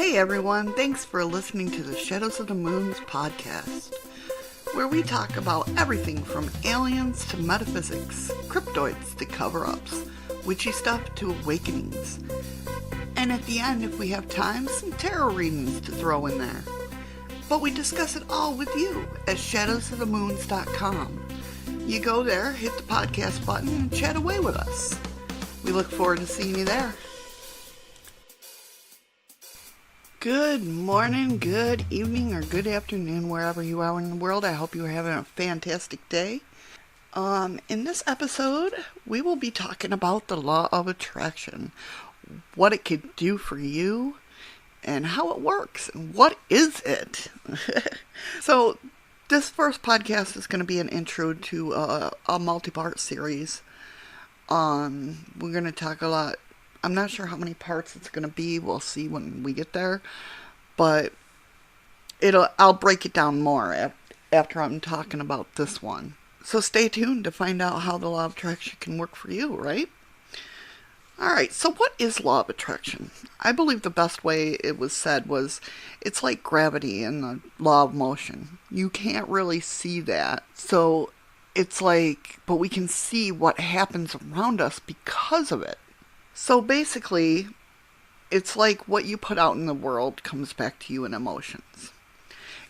Hey everyone, thanks for listening to the Shadows of the Moons podcast, where we talk about everything from aliens to metaphysics, cryptoids to cover-ups, witchy stuff to awakenings. And at the end, if we have time, some tarot readings to throw in there. But we discuss it all with you at shadowsofthemoons.com. You go there, hit the podcast button, and chat away with us. We look forward to seeing you there. Good morning, good evening, or good afternoon, wherever you are in the world. I hope you are having a fantastic day. In this episode, we will be talking about the law of attraction, what it could do for you, and how it works, and what is it? So, this first podcast is going to be an intro to a multi-part series. We're going to talk a lot. I'm not sure how many parts it's going to be. We'll see when we get there. But I'll break it down more after I'm talking about this one. So stay tuned to find out how the law of attraction can work for you, right? Alright, so what is law of attraction? I believe the best way it was said was, it's like gravity and the law of motion. You can't really see that. So it's like, but we can see what happens around us because of it. So basically, it's like what you put out in the world comes back to you in emotions.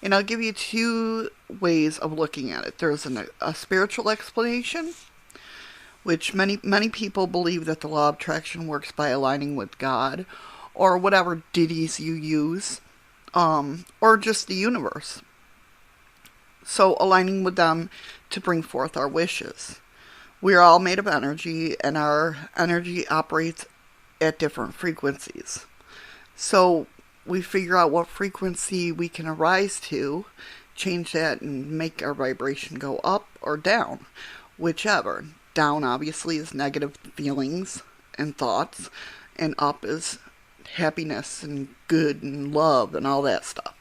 And I'll give you two ways of looking at it. There's a spiritual explanation, which many people believe that the law of attraction works by aligning with God, or whatever deities you use, or just the universe. So aligning with them to bring forth our wishes. We're all made of energy, and our energy operates at different frequencies. So we figure out what frequency we can arise to, change that, and make our vibration go up or down, whichever. Down, obviously, is negative feelings and thoughts, and up is happiness and good and love and all that stuff.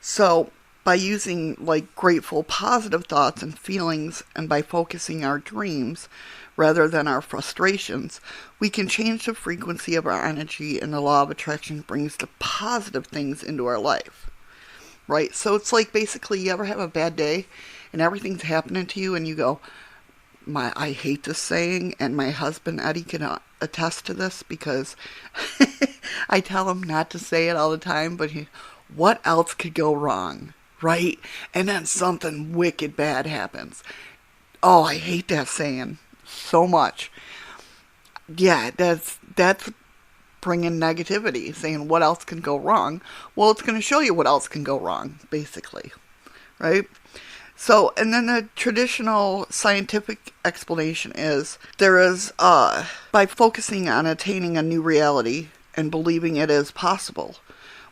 So by using grateful, positive thoughts and feelings, and by focusing our dreams rather than our frustrations, we can change the frequency of our energy, and the law of attraction brings the positive things into our life. Right? So it's like, basically, you ever have a bad day and everything's happening to you and you go, I hate this saying, and my husband Eddie can attest to this because I tell him not to say it all the time, but what else could go wrong? Right? And then something wicked bad happens. Oh, I hate that saying so much. Yeah, that's bringing negativity, saying what else can go wrong. Well, it's going to show you what else can go wrong, basically. Right? So, and then the traditional scientific explanation is, by focusing on attaining a new reality and believing it is possible,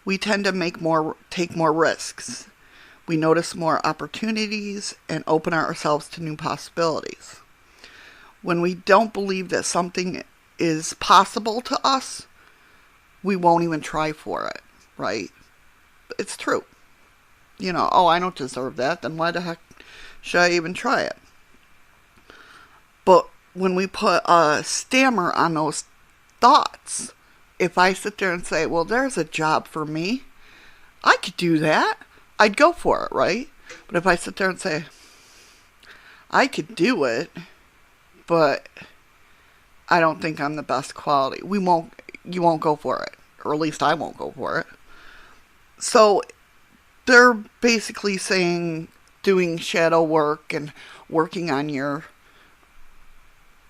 we tend to take more risks. We notice more opportunities and open ourselves to new possibilities. When we don't believe that something is possible to us, we won't even try for it, right? It's true. I don't deserve that, then why the heck should I even try it? But when we put a stammer on those thoughts, if I sit there and say, well, there's a job for me, I could do that, I'd go for it, right? But if I sit there and say, I could do it, but I don't think I'm the best quality, you won't go for it. Or at least I won't go for it. So they're basically saying doing shadow work and working on your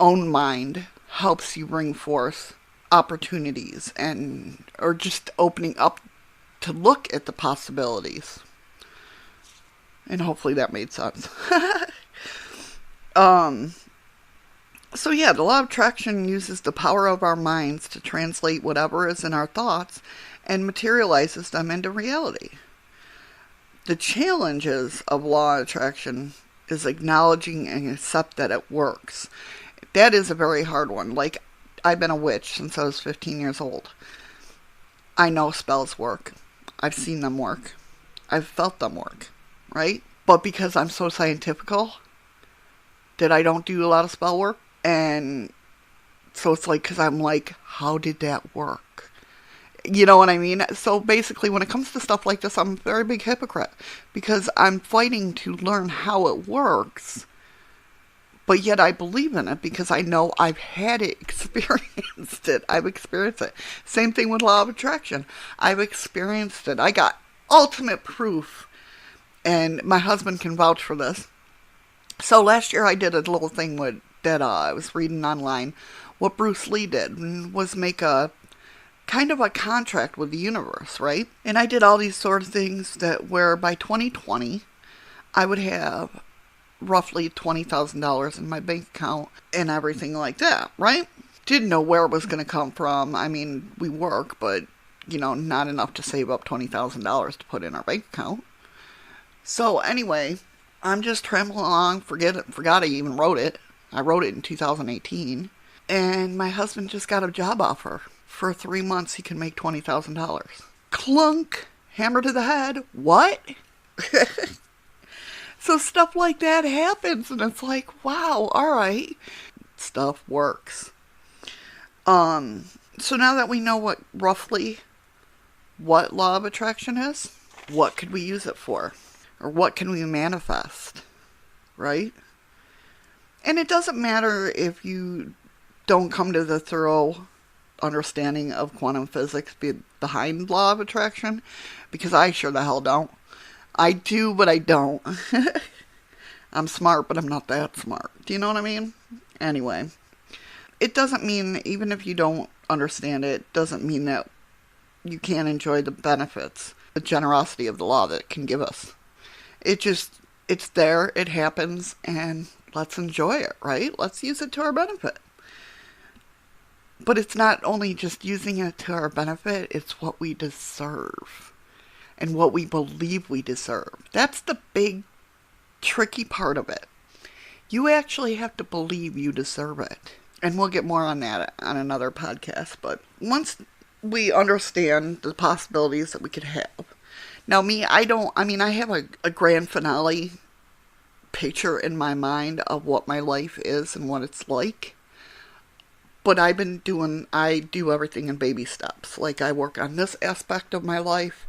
own mind helps you bring forth opportunities or just opening up to look at the possibilities. And hopefully that made sense. So yeah, the law of attraction uses the power of our minds to translate whatever is in our thoughts and materializes them into reality. The challenges of law of attraction is acknowledging and accept that it works. That is a very hard one. I've been a witch since I was 15 years old. I know spells work. I've seen them work. I've felt them work, right? But because I'm so scientifical that I don't do a lot of spell work, and so it's because I'm how did that work? You know what I mean? So basically, when it comes to stuff like this, I'm a very big hypocrite because I'm fighting to learn how it works, but yet I believe in it because I know I've had it, experienced it. I've experienced it. Same thing with law of attraction. I've experienced it. I got ultimate proof, and my husband can vouch for this. So last year I did a little thing that I was reading online. What Bruce Lee did was make a kind of a contract with the universe, right? And I did all these sort of things that where by 2020 I would have roughly $20,000 in my bank account and everything like that, right? Didn't know where it was going to come from. I mean, we work, but, not enough to save up $20,000 to put in our bank account. So anyway, I'm just trambling along, forgot I even wrote it. I wrote it in 2018. And my husband just got a job offer. For 3 months, he can make $20,000. Clunk! Hammer to the head. What? So stuff like that happens, and it's like, wow, all right. Stuff works. So now that we know roughly what law of attraction is, what could we use it for? Or what can we manifest? Right? And it doesn't matter if you don't come to the thorough understanding of quantum physics behind law of attraction, because I sure the hell don't. I do, but I don't. I'm smart, but I'm not that smart. Do you know what I mean? Anyway, it doesn't mean, even if you don't understand it, doesn't mean that you can't enjoy the benefits, the generosity of the law that it can give us. It's there, it happens, and let's enjoy it, right? Let's use it to our benefit. But it's not only just using it to our benefit, it's what we deserve and what we believe we deserve. That's the big, tricky part of it. You actually have to believe you deserve it. And we'll get more on that on another podcast. But once we understand the possibilities that we could have. Now I have a grand finale picture in my mind of what my life is and what it's like. But I do everything in baby steps. Like I work on this aspect of my life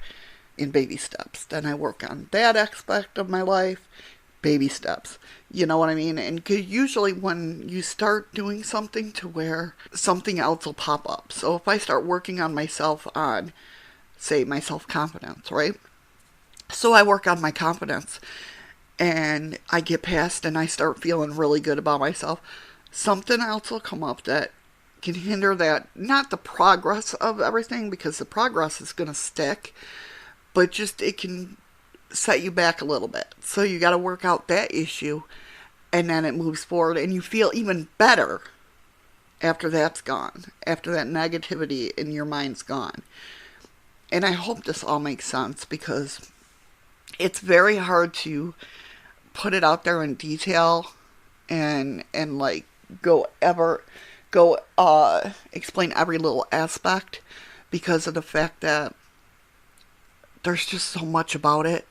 in baby steps. Then I work on that aspect of my life, baby steps. You know what I mean? And usually when you start doing something to where something else will pop up. So if I start working on myself on, say, my self-confidence, right? So I work on my confidence and I get past and I start feeling really good about myself. Something else will come up that can hinder that, not the progress of everything, because the progress is going to stick, but just it can set you back a little bit. So you got to work out that issue, and then it moves forward, and you feel even better after that's gone, after that negativity in your mind's gone. And I hope this all makes sense, because it's very hard to put it out there in detail and like explain every little aspect, because of the fact that there's just so much about it,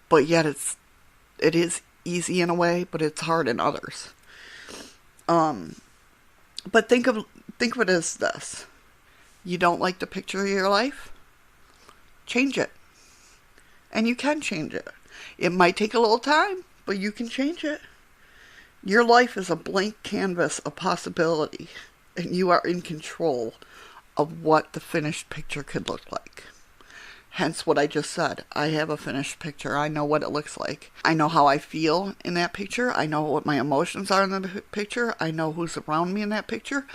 but yet it is easy in a way, but it's hard in others. But think of it as this. You don't like the picture of your life? Change it. And you can change it. It might take a little time, but you can change it. Your life is a blank canvas of possibility, and you are in control of what the finished picture could look like. Hence what I just said. I have a finished picture. I know what it looks like. I know how I feel in that picture. I know what my emotions are in the picture. I know who's around me in that picture.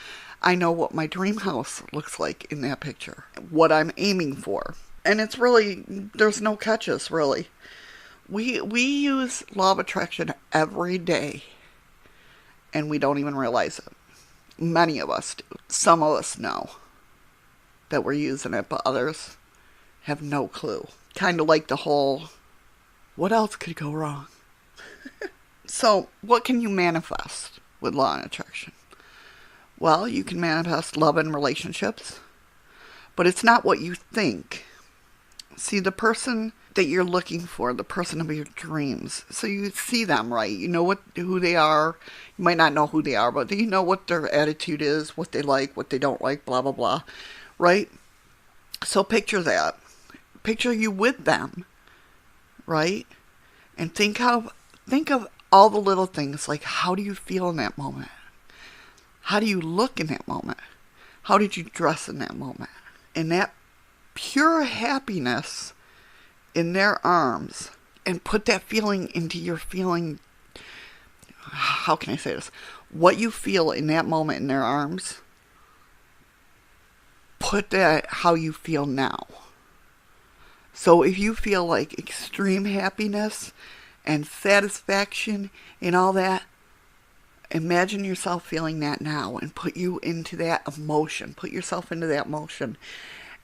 I know what my dream house looks like in that picture. What I'm aiming for. And it's really, there's no catches, really. We use law of attraction every day, and we don't even realize it. Many of us do. Some of us know that we're using it, but others have no clue. Kind of like the whole, what else could go wrong? So, what can you manifest with law of attraction? Well, you can manifest love in relationships, but it's not what you think. See, the person that you're looking for, the person of your dreams, so you see them, right? You know who they are. You might not know who they are, but you know what their attitude is, what they like, what they don't like, blah, blah, blah, right? So picture that. Picture you with them, right? And think of all the little things, like how do you feel in that moment? How do you look in that moment? How did you dress in that moment? And that pure happiness in their arms, and put that feeling into your feeling. How can I say this? What you feel in that moment in their arms, put that how you feel now. So if you feel like extreme happiness and satisfaction and all that, imagine yourself feeling that now and put you into that emotion. Put yourself into that emotion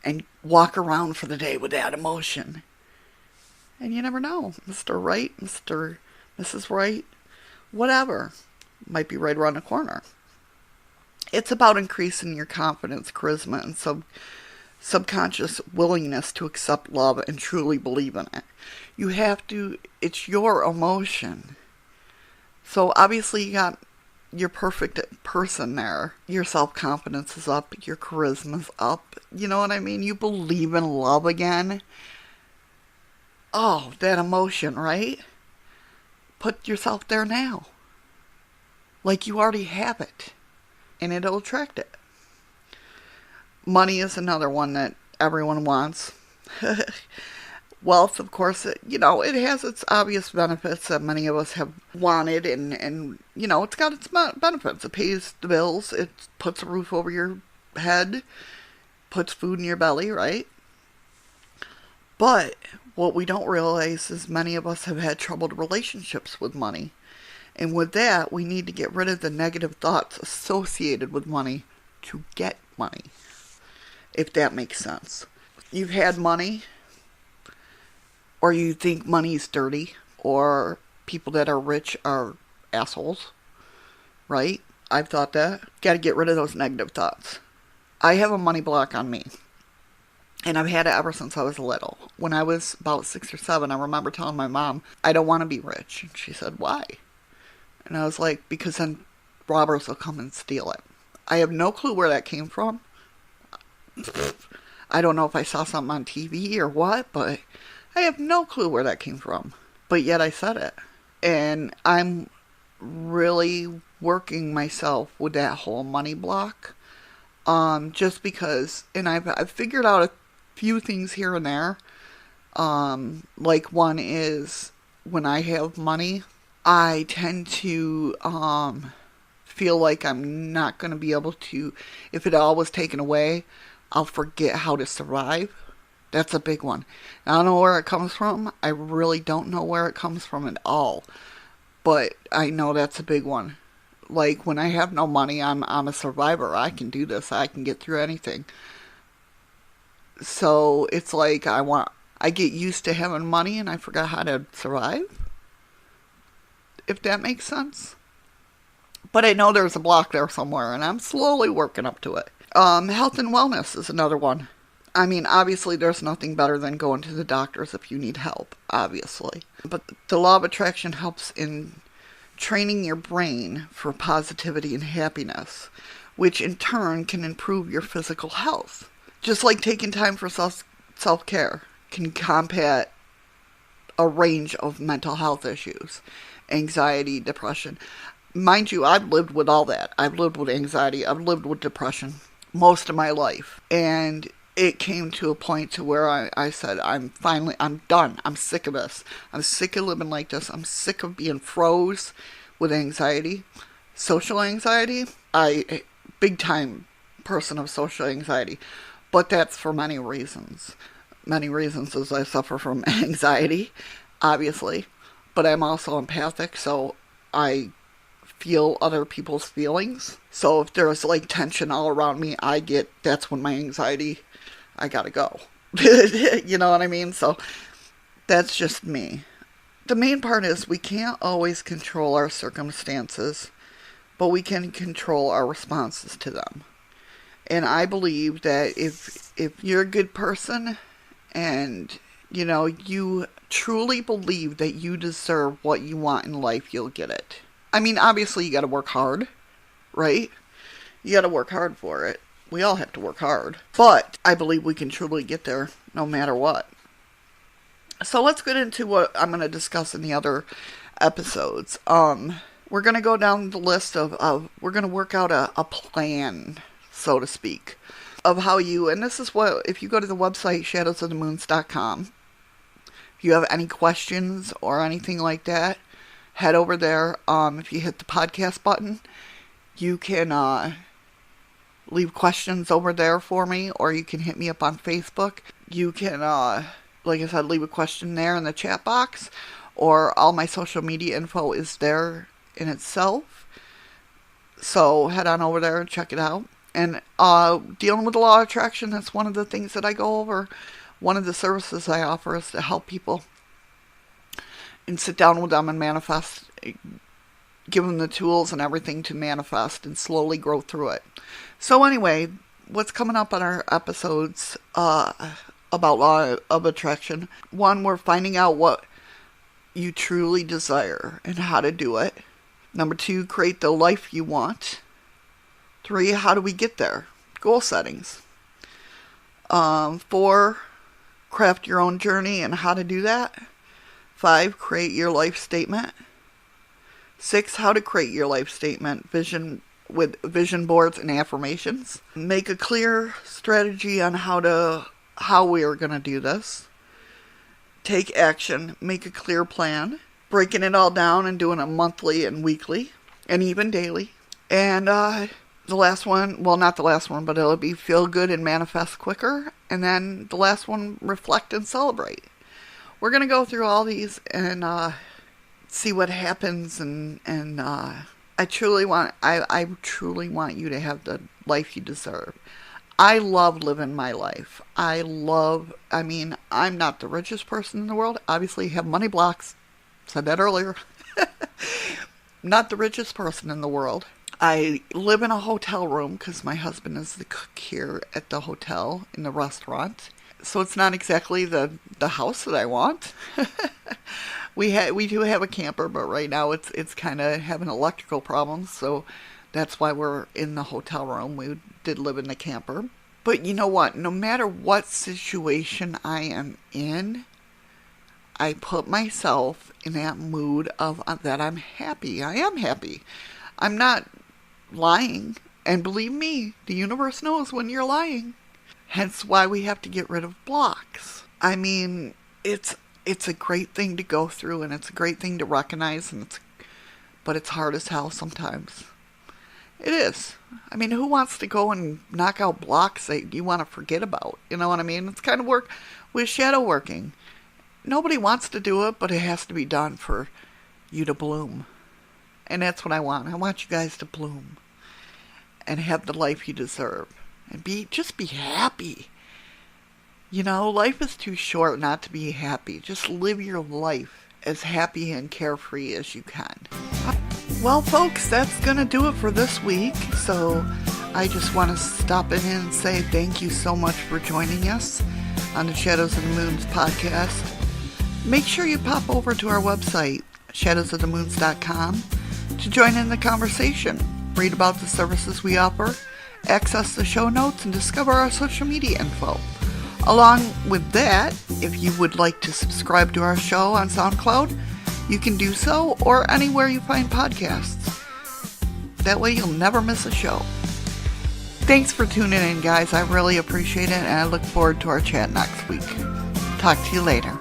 and walk around for the day with that emotion. And you never know. Mr. Right, Mrs. Right, whatever might be right around the corner. It's about increasing your confidence, charisma, and subconscious willingness to accept love and truly believe in it. You have to, it's your emotion. So obviously you got your perfect person there. Your self-confidence is up, your charisma's up. You know what I mean? You believe in love again. Oh, that emotion, right? Put yourself there now. Like you already have it. And it'll attract it. Money is another one that everyone wants. Wealth, of course, it has its obvious benefits that many of us have wanted, and it's got its benefits. It pays the bills, it puts a roof over your head, puts food in your belly, right? But what we don't realize is many of us have had troubled relationships with money. And with that, we need to get rid of the negative thoughts associated with money to get money. If that makes sense. You've had money, or you think money's dirty, or people that are rich are assholes, right? I've thought that. Got to get rid of those negative thoughts. I have a money block on me. And I've had it ever since I was little. When I was about 6 or 7, I remember telling my mom, I don't want to be rich. And she said, why? And I was like, because then robbers will come and steal it. I have no clue where that came from. I don't know if I saw something on TV or what, but I have no clue where that came from. But yet I said it. And I'm really working myself with that whole money block. Just because, and I've figured out a few things here and there. Like one is when I have money, I tend to feel like I'm not going to be able to, if it all was taken away, I'll forget how to survive. That's a big one. I don't know where it comes from. I really don't know where it comes from at all. But I know that's a big one. Like when I have no money, I'm a survivor. I can do this. I can get through anything. So it's like I get used to having money and I forgot how to survive. If that makes sense. But I know there's a block there somewhere and I'm slowly working up to it. Health and wellness is another one. I mean, obviously there's nothing better than going to the doctors if you need help, obviously. But the law of attraction helps in training your brain for positivity and happiness, which in turn can improve your physical health. Just like taking time for self-care can combat a range of mental health issues, anxiety, depression. Mind you, I've lived with all that. I've lived with anxiety. I've lived with depression most of my life. And it came to a point to where I said, I'm done. I'm sick of this. I'm sick of living like this. I'm sick of being froze with anxiety. Social anxiety, big time person of social anxiety. But that's for many reasons. Many reasons as I suffer from anxiety, obviously. But I'm also empathic, so I feel other people's feelings. So if there's like tension all around me, that's when my anxiety, I gotta go. You know what I mean? So that's just me. The main part is we can't always control our circumstances, but we can control our responses to them. And I believe that if you're a good person and, you truly believe that you deserve what you want in life, you'll get it. I mean, obviously you gotta work hard, right? You gotta work hard for it. We all have to work hard. But I believe we can truly get there no matter what. So let's get into what I'm going to discuss in the other episodes. We're going to go down the list of we're going to work out a plan, so to speak, of how you, and this is what, if you go to the website shadowsofthemoons.com, if you have any questions or anything like that, head over there. If you hit the podcast button, you can leave questions over there for me, or you can hit me up on Facebook. You can, like I said, leave a question there in the chat box, or all my social media info is there in itself. So head on over there and check it out. And dealing with the law of attraction, that's one of the things that I go over. One of the services I offer is to help people and sit down with them and manifest, give them the tools and everything to manifest and slowly grow through it. So anyway, what's coming up on our episodes about law of attraction? One, we're finding out what you truly desire and how to do it. Number 2, create the life you want. 3, how do we get there? Goal settings. 4, craft your own journey and how to do that. 5, create your life statement. 6, how to create your life statement, with vision boards and affirmations. Make a clear strategy on how we are going to do this. Take action. Make a clear plan. Breaking it all down and doing it monthly and weekly and even daily. And the last one, well, not the last one, but it'll be feel good and manifest quicker. And then the last one, reflect and celebrate. We're going to go through all these and see what happens. And I truly want you to have the life you deserve. I love living my life. I'm not the richest person in the world. Obviously, I have money blocks. Said that earlier. Not the richest person in the world. I live in a hotel room because my husband is the cook here at the hotel in the restaurant. So it's not exactly the house that I want. We do have a camper, but right now it's kind of having electrical problems. So that's why we're in the hotel room. We did live in the camper. But you know what? No matter what situation I am in, I put myself in that mood of that I'm happy. I am happy. I'm not lying. And believe me, the universe knows when you're lying. Hence why we have to get rid of blocks. I mean, it's a great thing to go through, and it's a great thing to recognize, but it's hard as hell sometimes. It is. I mean, who wants to go and knock out blocks that you want to forget about? You know what I mean? It's kind of work with shadow working. Nobody wants to do it, but it has to be done for you to bloom. And that's what I want. I want you guys to bloom and have the life you deserve. And just be happy. You know, life is too short not to be happy. Just live your life as happy and carefree as you can. Well, folks, that's going to do it for this week. So I just want to stop in and say thank you so much for joining us on the Shadows of the Moons podcast. Make sure you pop over to our website, shadowsofthemoons.com, to join in the conversation, read about the services we offer, access the show notes, and discover our social media info. Along with that, if you would like to subscribe to our show on SoundCloud, you can do so, or anywhere you find podcasts. That way you'll never miss a show. Thanks for tuning in, guys. I really appreciate it, and I look forward to our chat next week. Talk to you later.